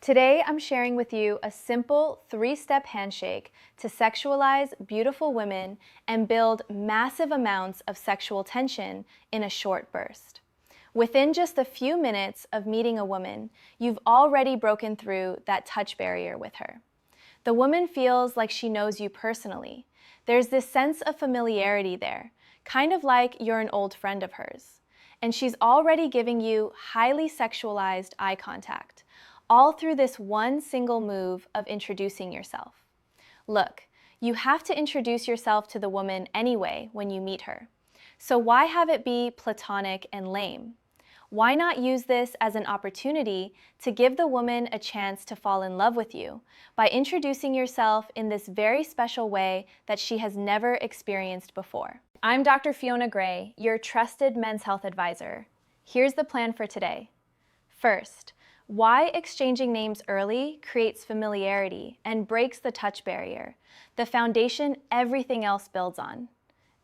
Today, I'm sharing with you a simple 3-step handshake to sexualize beautiful women and build massive amounts of sexual tension in a short burst. Within just a few minutes of meeting a woman, you've already broken through that touch barrier with her. The woman feels like she knows you personally. There's this sense of familiarity there, kind of like you're an old friend of hers. And she's already giving you highly sexualized eye contact, all through this one single move of introducing yourself. Look, you have to introduce yourself to the woman anyway when you meet her. So why have it be platonic and lame? Why not use this as an opportunity to give the woman a chance to fall in love with you by introducing yourself in this very special way that she has never experienced before? I'm Dr. Fiona Gray, your trusted men's health advisor. Here's the plan for today. First, why exchanging names early creates familiarity and breaks the touch barrier, the foundation everything else builds on.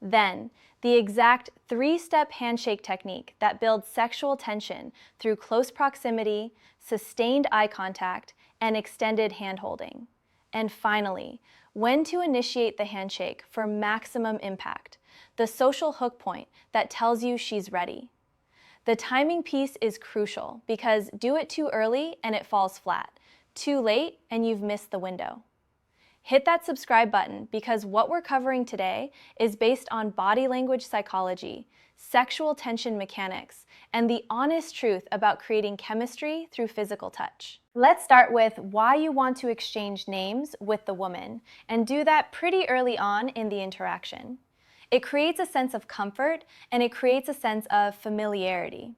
Then, the exact 3-step handshake technique that builds sexual tension through close proximity, sustained eye contact, and extended hand-holding. And finally, when to initiate the handshake for maximum impact, the social hook point that tells you she's ready. The timing piece is crucial because do it too early and it falls flat. Too late and you've missed the window. Hit that subscribe button because what we're covering today is based on body language psychology, sexual tension mechanics, and the honest truth about creating chemistry through physical touch. Let's start with why you want to exchange names with the woman, and do that pretty early on in the interaction. It creates a sense of comfort and it creates a sense of familiarity.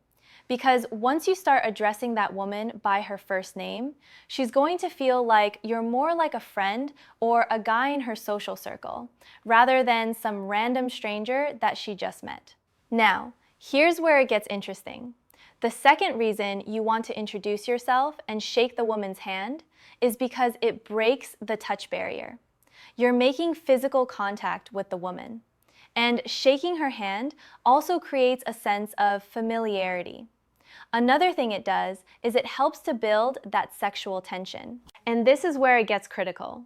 Because once you start addressing that woman by her first name, she's going to feel like you're more like a friend or a guy in her social circle, rather than some random stranger that she just met. Now, here's where it gets interesting. The second reason you want to introduce yourself and shake the woman's hand is because it breaks the touch barrier. You're making physical contact with the woman. And shaking her hand also creates a sense of familiarity. Another thing it does is it helps to build that sexual tension. And this is where it gets critical.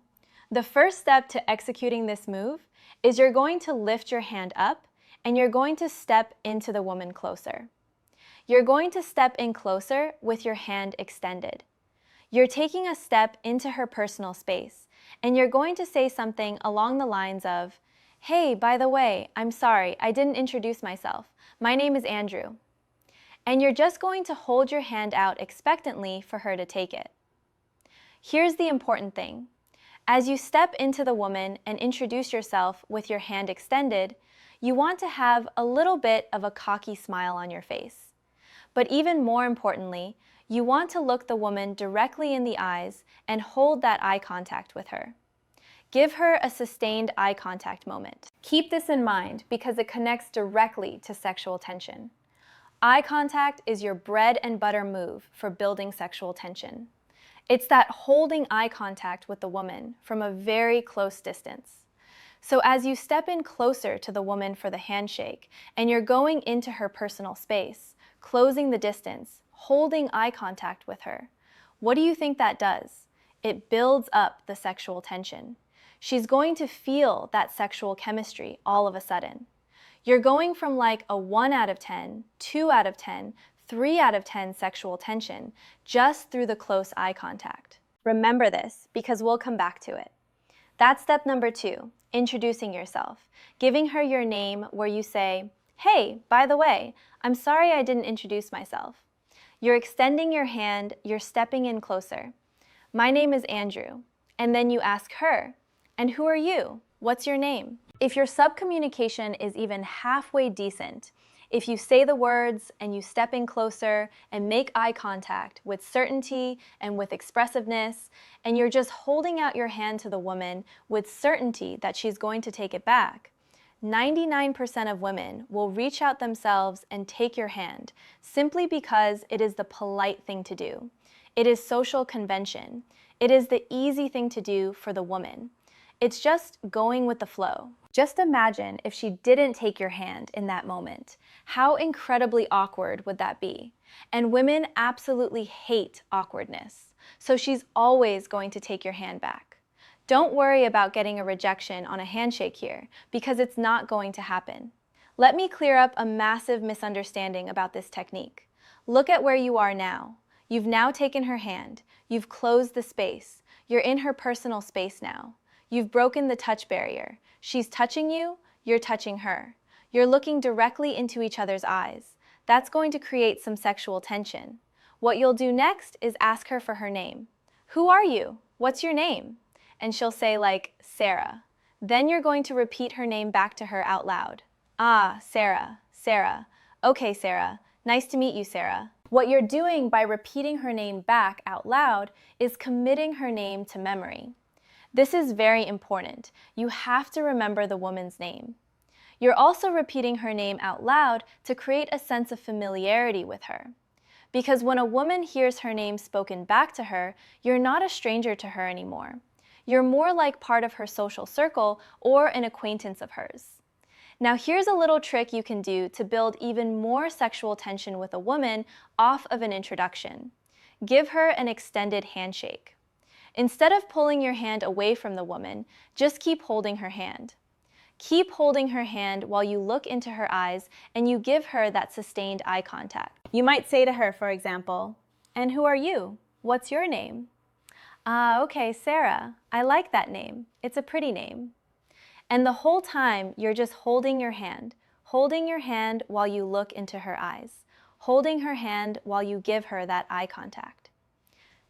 The first step to executing this move is you're going to lift your hand up and you're going to step into the woman closer. You're going to step in closer with your hand extended. You're taking a step into her personal space and you're going to say something along the lines of, "Hey, by the way, I'm sorry, I didn't introduce myself. My name is Andrew." And you're just going to hold your hand out expectantly for her to take it. Here's the important thing. As you step into the woman and introduce yourself with your hand extended, you want to have a little bit of a cocky smile on your face. But even more importantly, you want to look the woman directly in the eyes and hold that eye contact with her. Give her a sustained eye contact moment. Keep this in mind because it connects directly to sexual tension. Eye contact is your bread and butter move for building sexual tension. It's that holding eye contact with the woman from a very close distance. So as you step in closer to the woman for the handshake and you're going into her personal space, closing the distance, holding eye contact with her, what do you think that does? It builds up the sexual tension. She's going to feel that sexual chemistry all of a sudden. You're going from like a 1 out of 10, 2 out of 10, 3 out of 10 sexual tension just through the close eye contact. Remember this because we'll come back to it. That's step number 2, introducing yourself, giving her your name where you say, "Hey, by the way, I'm sorry I didn't introduce myself." You're extending your hand, you're stepping in closer. "My name is Andrew." And then you ask her, "And who are you? What's your name?" If your subcommunication is even halfway decent, if you say the words and you step in closer and make eye contact with certainty and with expressiveness, and you're just holding out your hand to the woman with certainty that she's going to take it back, 99% of women will reach out themselves and take your hand simply because it is the polite thing to do. It is social convention. It is the easy thing to do for the woman. It's just going with the flow. Just imagine if she didn't take your hand in that moment. How incredibly awkward would that be? And women absolutely hate awkwardness. so she's always going to take your hand back. Don't worry about getting a rejection on a handshake here, because it's not going to happen. Let me clear up a massive misunderstanding about this technique. Look at where you are now. You've now taken her hand. You've closed the space. You're in her personal space now. You've broken the touch barrier. She's touching you, you're touching her. You're looking directly into each other's eyes. That's going to create some sexual tension. What you'll do next is ask her for her name. Who are you? What's your name? And she'll say like, Sarah. Then you're going to repeat her name back to her out loud. Ah, Sarah, Sarah. Okay, Sarah. Nice to meet you, Sarah. What you're doing by repeating her name back out loud is committing her name to memory. This is very important. You have to remember the woman's name. You're also repeating her name out loud to create a sense of familiarity with her. Because when a woman hears her name spoken back to her, you're not a stranger to her anymore. You're more like part of her social circle or an acquaintance of hers. Now here's a little trick you can do to build even more sexual tension with a woman off of an introduction. Give her an extended handshake. Instead of pulling your hand away from the woman, just keep holding her hand. Keep holding her hand while you look into her eyes and you give her that sustained eye contact. You might say to her, for example, "And who are you? What's your name?" "Ah, okay, Sarah. I like that name. It's a pretty name." And the whole time, you're just holding your hand while you look into her eyes, holding her hand while you give her that eye contact.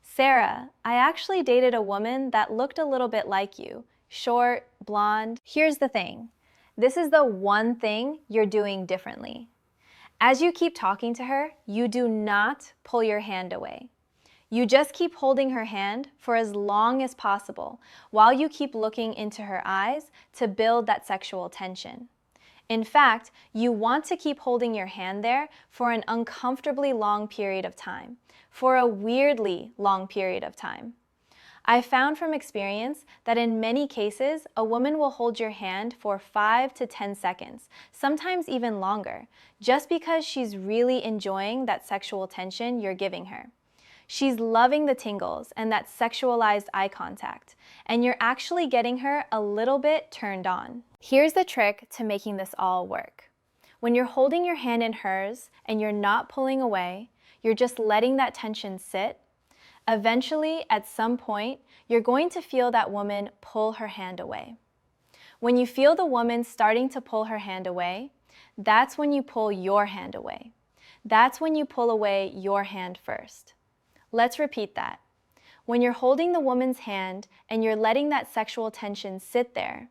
"Sarah, I actually dated a woman that looked a little bit like you, short, blonde." Here's the thing. This is the one thing you're doing differently. As you keep talking to her, you do not pull your hand away. You just keep holding her hand for as long as possible while you keep looking into her eyes to build that sexual tension. In fact, you want to keep holding your hand there for an uncomfortably long period of time, for a weirdly long period of time. I found from experience that in many cases, a woman will hold your hand for 5 to 10 seconds, sometimes even longer, just because she's really enjoying that sexual tension you're giving her. She's loving the tingles and that sexualized eye contact, and you're actually getting her a little bit turned on. Here's the trick to making this all work. When you're holding your hand in hers and you're not pulling away, you're just letting that tension sit. Eventually, at some point, you're going to feel that woman pull her hand away. When you feel the woman starting to pull her hand away, that's when you pull your hand away. That's when you pull away your hand first. Let's repeat that. When you're holding the woman's hand and you're letting that sexual tension sit there,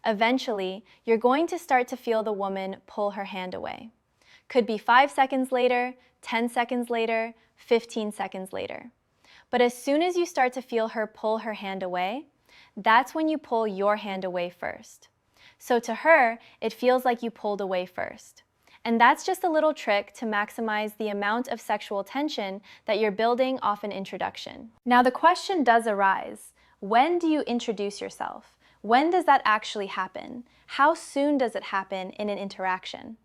eventually, you're going to start to feel the woman pull her hand away. Could be 5 seconds later, 10 seconds later, 15 seconds later. But as soon as you start to feel her pull her hand away, that's when you pull your hand away first. So to her, it feels like you pulled away first. And that's just a little trick to maximize the amount of sexual tension that you're building off an introduction. Now the question does arise, when do you introduce yourself? When does that actually happen? How soon does it happen in an interaction?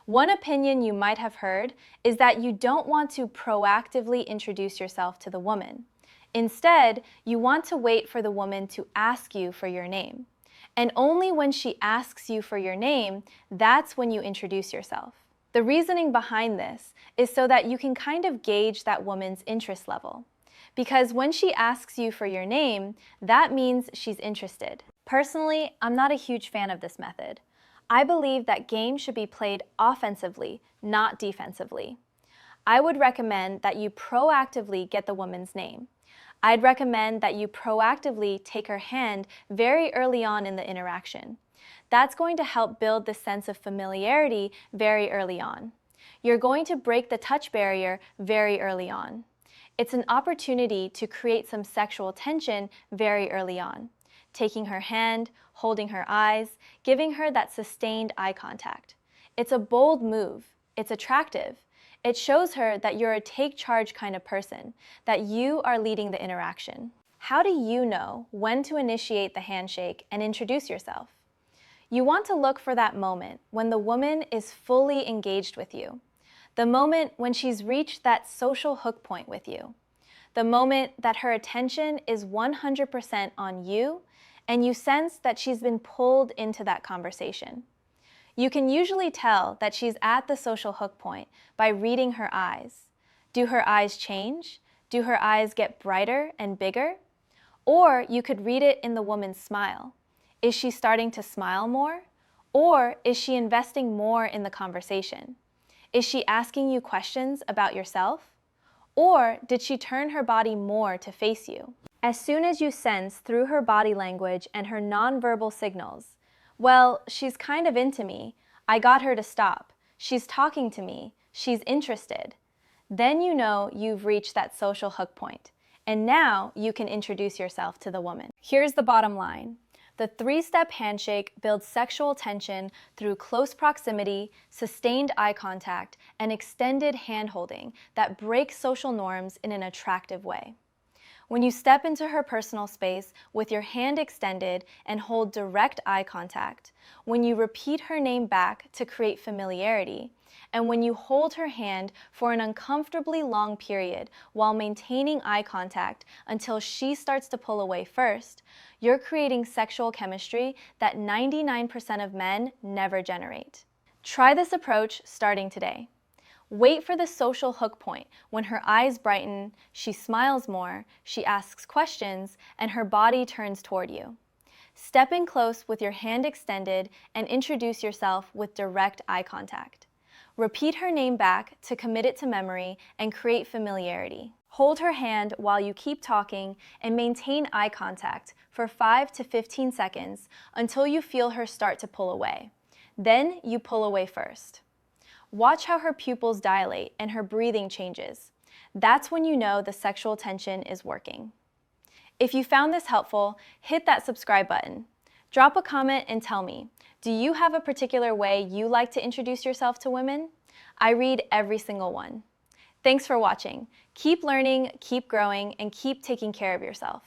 One opinion you might have heard is that you don't want to proactively introduce yourself to the woman. Instead, you want to wait for the woman to ask you for your name. And only when she asks you for your name, that's when you introduce yourself. The reasoning behind this is so that you can kind of gauge that woman's interest level. Because when she asks you for your name, that means she's interested. Personally, I'm not a huge fan of this method. I believe that games should be played offensively, not defensively. I would recommend that you proactively get the woman's name. I'd recommend that you proactively take her hand very early on in the interaction. That's going to help build the sense of familiarity very early on. You're going to break the touch barrier very early on. It's an opportunity to create some sexual tension very early on. Taking her hand, holding her eyes, giving her that sustained eye contact. It's a bold move. It's attractive. It shows her that you're a take charge kind of person, that you are leading the interaction. How do you know when to initiate the handshake and introduce yourself? You want to look for that moment when the woman is fully engaged with you. The moment when she's reached that social hook point with you. the moment that her attention is 100% on you and you sense that she's been pulled into that conversation. You can usually tell that she's at the social hook point by reading her eyes. Do her eyes change? Do her eyes get brighter and bigger? Or you could read it in the woman's smile. Is she starting to smile more? Or is she investing more in the conversation? Is she asking you questions about yourself? Or did she turn her body more to face you? As soon as you sense through her body language and her nonverbal signals, well, she's kind of into me, I got her to stop, she's talking to me, she's interested, then you know you've reached that social hook point, and now you can introduce yourself to the woman. Here's the bottom line. The three-step handshake builds sexual tension through close proximity, sustained eye contact, and extended hand-holding that breaks social norms in an attractive way. When you step into her personal space with your hand extended and hold direct eye contact, when you repeat her name back to create familiarity, and when you hold her hand for an uncomfortably long period while maintaining eye contact until she starts to pull away first, you're creating sexual chemistry that 99% of men never generate. Try this approach starting today. Wait for the social hook point when her eyes brighten, she smiles more, she asks questions, and her body turns toward you. Step in close with your hand extended and introduce yourself with direct eye contact. Repeat her name back to commit it to memory and create familiarity. Hold her hand while you keep talking and maintain eye contact for 5 to 15 seconds until you feel her start to pull away. Then you pull away first. Watch how her pupils dilate and her breathing changes. That's when you know the sexual tension is working. If you found this helpful, hit that subscribe button. Drop a comment and tell me, do you have a particular way you like to introduce yourself to women? I read every single one. Thanks for watching. Keep learning, keep growing, and keep taking care of yourself.